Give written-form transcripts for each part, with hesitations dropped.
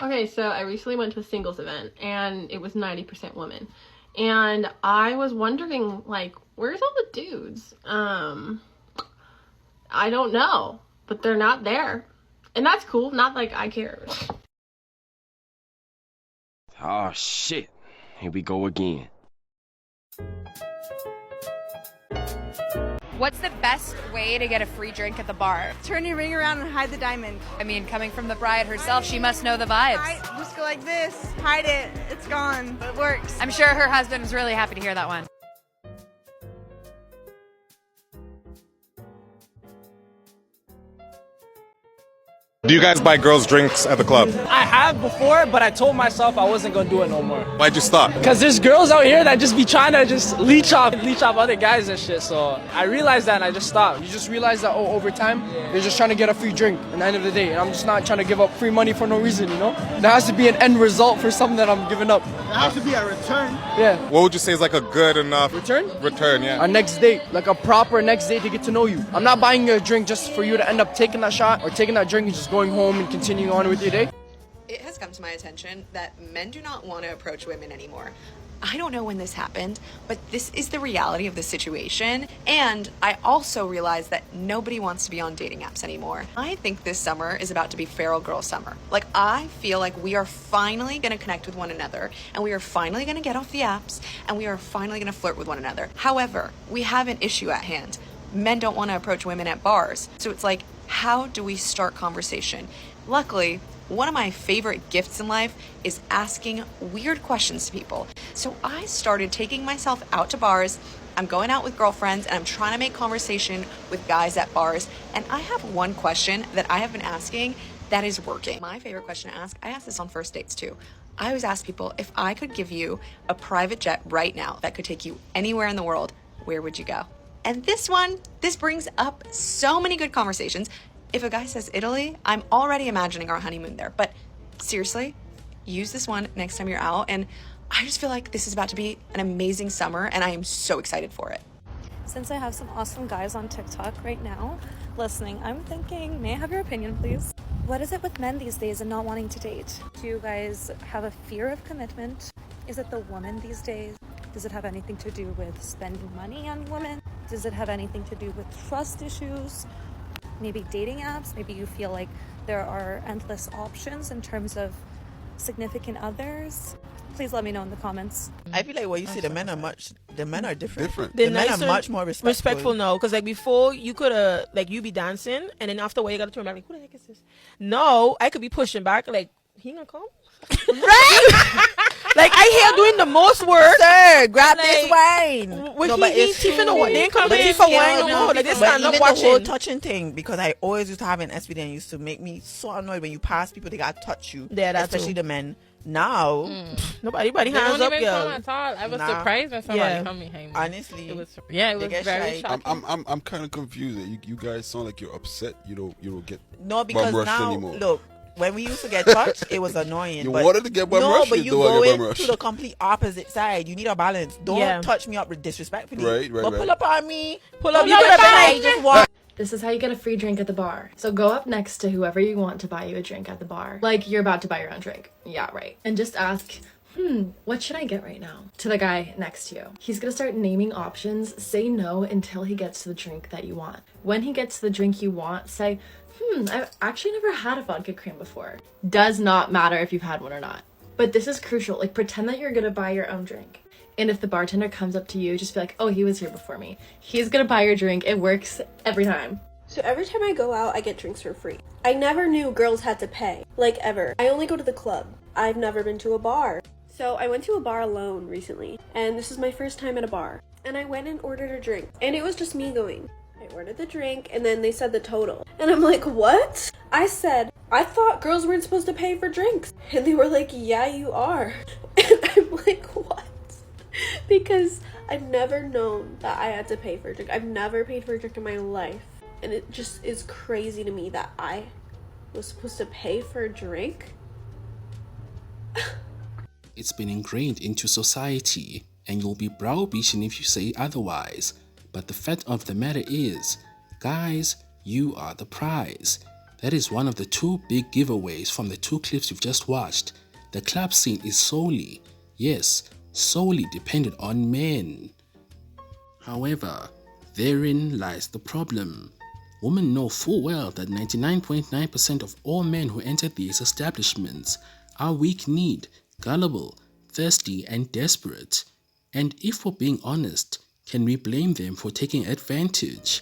Okay, so I recently went to a singles event and it was 90% women. And I was wondering, like, where's all the dudes? I don't know, but they're not there. And that's cool, not like I care. Oh shit, here we go again. What's the best way to get a free drink at the bar? Turn your ring around and hide the diamond. I mean, coming from the bride herself, she must know the vibes. Just go like this, hide it, it's gone, but it works. I'm sure her husband was really happy to hear that one. Do you guys buy girls drinks at the club? I have before, but I told myself I wasn't gonna do it no more. Why'd you stop? Cause there's girls out here that just be trying to just leech off other guys and shit. So I realized that and I just stopped. You just realize that over time, they're just trying to get a free drink at the end of the day. And I'm just not trying to give up free money for no reason, you know? There has to be an end result for something that I'm giving up. There has to be a return. Yeah. What would you say is like a good enough return? Return, yeah. A next date, like a proper next date to get to know you. I'm not buying you a drink just for you to end up taking that shot or taking that drink and just going home and continuing on with your day. It has come to my attention that men do not want to approach women anymore. I don't know when this happened, but this is the reality of the situation. And I also realize that nobody wants to be on dating apps anymore. I think this summer is about to be feral girl summer. Like, I feel like we are finally going to connect with one another, and we are finally going to get off the apps, and we are finally going to flirt with one another. However, we have an issue at hand. Men don't want to approach women at bars. So it's like, how do we start conversation? Luckily, one of my favorite gifts in life is asking weird questions to people. So I started taking myself out to bars. I'm going out with girlfriends and I'm trying to make conversation with guys at bars. And I have one question that I have been asking that is working. My favorite question to ask, I ask this on first dates too. I always ask people, if I could give you a private jet right now that could take you anywhere in the world, where would you go? And this brings up so many good conversations. If a guy says Italy, I'm already imagining our honeymoon there. But seriously, use this one next time you're out. And I just feel like this is about to be an amazing summer and I am so excited for it. Since I have some awesome guys on TikTok right now listening, I'm thinking, may I have your opinion, please? What is it with men these days and not wanting to date? Do you guys have a fear of commitment? Is it the woman these days? Does it have anything to do with spending money on women? Does it have anything to do with trust issues? Maybe dating apps? Maybe you feel like there are endless options in terms of significant others? Please let me know in the comments. I feel like what you say, the men are different. The men are much more respectful. Respectful, no, because like before you could have like you be dancing and then after a while you gotta turn back like, who the heck is this? No, I could be pushing back like, he gonna come? Right? Like I hear doing the most work. Sir, grab like, this wine. No, but it's even the they ain't come to for wine no more. Like they stand up watching. The whole touching thing, because I always used to have an SVD and used to make me so annoyed when you pass people, they gotta touch you. Yeah, especially the men. Now, nobody hands up, girl. At all. I was surprised when somebody come behind me. Honestly, it was very shocking. I'm kind of confused. You guys sound like you're upset. You don't get because bum rushed now anymore. Look. When we used to get touched, it was annoying. You wanted to get bum rushed. No, but you go into the complete opposite side. You need a balance. Don't touch me up disrespectfully. Right. But pull up on me. Pull up. You could have been like, just walk. This is how you get a free drink at the bar. So go up next to whoever you want to buy you a drink at the bar. Like you're about to buy your own drink. Yeah, right. And just ask, what should I get right now? To the guy next to you. He's gonna start naming options. Say no until he gets to the drink that you want. When he gets to the drink you want, say, I've actually never had a vodka cream before. Does not matter if you've had one or not. But this is crucial. Like, pretend that you're gonna buy your own drink. And if the bartender comes up to you, just be like, oh, he was here before me. He's gonna buy your drink. It works every time. So every time I go out, I get drinks for free. I never knew girls had to pay. Like, ever. I only go to the club. I've never been to a bar. So I went to a bar alone recently. And this is my first time at a bar. And I went and ordered a drink. And it was just me going. I ordered the drink and then they said the total. And I'm like, what? I said, I thought girls weren't supposed to pay for drinks. And they were like, yeah, you are. And I'm like, what? Because I've never known that I had to pay for a drink. I've never paid for a drink in my life. And it just is crazy to me that I was supposed to pay for a drink. It's been ingrained into society, and you'll be browbeaten if you say otherwise. But the fact of the matter is, guys, you are the prize. That is one of the two big giveaways from the two clips you've just watched. The club scene is solely, yes, solely dependent on men. However, therein lies the problem. Women know full well that 99.9% of all men who enter these establishments are weak-kneed, gullible, thirsty, and desperate. And if we're being honest, can we blame them for taking advantage?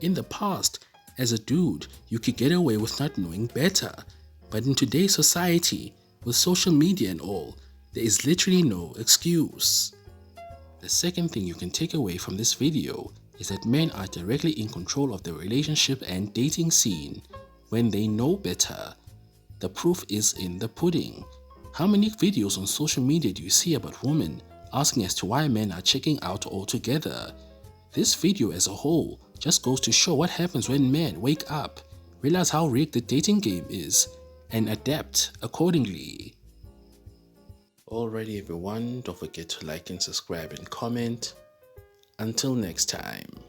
In the past, as a dude, you could get away with not knowing better. But in today's society, with social media and all, there is literally no excuse. The second thing you can take away from this video is that men are directly in control of the relationship and dating scene when they know better. The proof is in the pudding. How many videos on social media do you see about women asking as to why men are checking out altogether? This video as a whole just goes to show what happens when men wake up, realize how rigged the dating game is, and adapt accordingly. Alrighty everyone, don't forget to like and subscribe and comment. Until next time.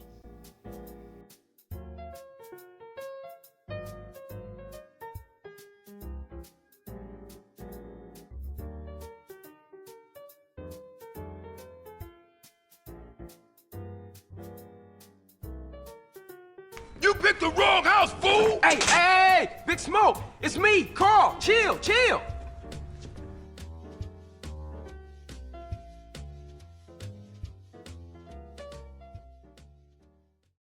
You picked the wrong house, fool! Hey, Big Smoke, it's me, Carl. Chill.